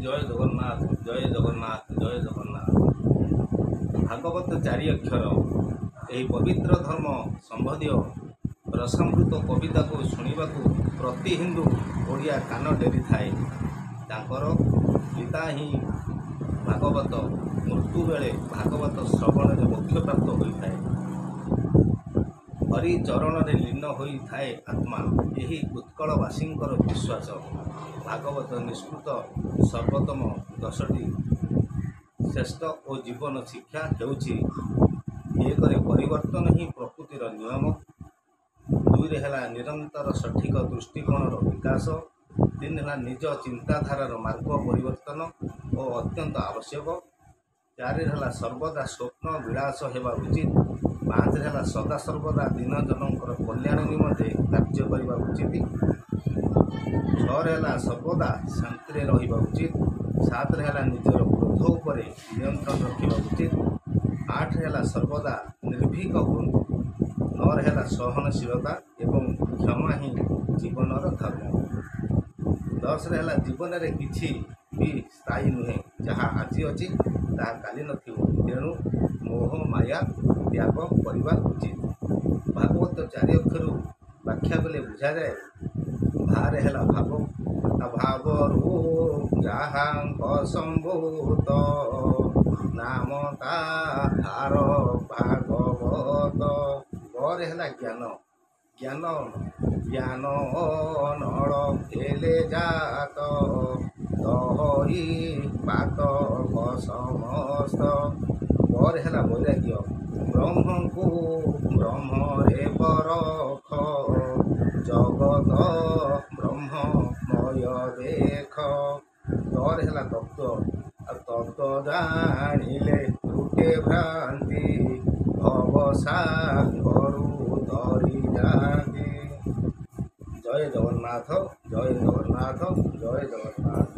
জয় জগন্নাথ জয় জগন্নাথ জয় জଗନ୍ନାଥ। ଭାଗବତ ଚାରି ଅକ୍ଷର ଏହି ପବିତ୍ର ଧର୍ମ ସମ୍ବନ୍ଧୀୟ ରସାମୃତ କବିତାକୁ ଶୁଣିବାକୁ ପ୍ରତି ହିନ୍ଦୁ ଓଡ଼ିଆ କାନ ଡେରିଥାଏ। ତାଙ୍କର ପିତା ହିଁ ଭାଗବତ, ମୃତ୍ୟୁ ବେଳେ ଭାଗବତ ଶ୍ରବଣରେ ମୋକ୍ଷପ୍ରାପ୍ତ ହୋଇଥାଏ। ହରି ଚରଣରେ ଲୀନ ହୋଇଥାଏ ଆତ୍ମା, ଏହି ଉତ୍କଳବାସୀଙ୍କର ବିଶ୍ୱାସ। ଭାଗବତ ନିଷ୍କୃତ ସର୍ବୋତ୍ତମ 10ଟି ଶ୍ରେଷ୍ଠ ଓ ଜୀବନ ଶିକ୍ଷା ହେଉଛି: 1ରେ ପରିବର୍ତ୍ତନ ହିଁ ପ୍ରକୃତିର ନିୟମ, 2ରେ ହେଲା ନିରନ୍ତର ସଠିକ ଦୃଷ୍ଟିକୋଣର ବିକାଶ, 3 ହେଲା ନିଜ ଚିନ୍ତାଧାରାର ମାର୍ଗ ପରିବର୍ତ୍ତନ ଓ ଅତ୍ୟନ୍ତ ଆବଶ୍ୟକ, 4ରେ ହେଲା ସର୍ବଦା ସ୍ୱପ୍ନ ବିଳାସ ହେବା ଉଚିତ, 5ରେ ହେଲା ସଦାସର୍ବଦା ଦିନଜନଙ୍କର କଲ୍ୟାଣ ନିମନ୍ତେ କାର୍ଯ୍ୟ କରିବା ଉଚିତ, 6ରେ ହେଲା ସର୍ବଦା ଶାନ୍ତିରେ ରହିବା ଉଚିତ, 7ରେ ହେଲା ନିଜର କ୍ରୋଧ ଉପରେ ନିୟନ୍ତ୍ରଣ ରଖିବା ଉଚିତ, 8ରେ ହେଲା ସର୍ବଦା ନିର୍ଭୀକ ହୁଅନ୍ତୁ, 9ରେ ହେଲା ସହନଶୀଳତା ଏବଂ କ୍ଷମା ହିଁ ଜୀବନର ଧର୍ମ, 10ରେ ହେଲା ଜୀବନରେ କିଛି ବି ସ୍ଥାୟୀ ନୁହେଁ, ଯାହା ଆଜି ଅଛି ତାହା କାଲି ନଥିବ, ତେଣୁ ମୋହ ମାୟା ତ୍ୟାଗ କରିବା ଉଚିତ। ଭାଗବତ ଚାରି ଅକ୍ଷରରୁ ବ୍ୟାଖ୍ୟା କଲେ ବୁଝାଯାଏ: ଭାରେ ହେଲା ଭାବ, ଭାବରୁ ଯାହାଙ୍କ ସମ୍ଭୂତ, ନାମ ତାହାର ଭାଗବତ। ବରେ ହେଲା ଜ୍ଞାନ, ଜ୍ଞାନ ନଳ ହେଲେ ଜାତ, ଦହି ପାତକ ସମସ୍ତ। ପରେ ହେଲା ବୈରାଗ୍ୟ, ବ୍ରହ୍ମଙ୍କୁ ବ୍ରହ୍ମରେ ପରଖ, ଜଗତ ବ୍ରହ୍ମମୟ ଦେଖ। ପରେ ହେଲା ତତ୍ତ୍ୱ, ତତ୍ତ୍ୱ ଜାଣିଲେ ତ୍ରୁଟେ ଭ୍ରାନ୍ତି, ଭବସାଗରୁ ତରି ଯାଆନ୍ତି। ଜୟ ଜଗନ୍ନାଥ ଜୟ ଜଗନ୍ନାଥ ଜୟ ଜଗନ୍ନାଥ।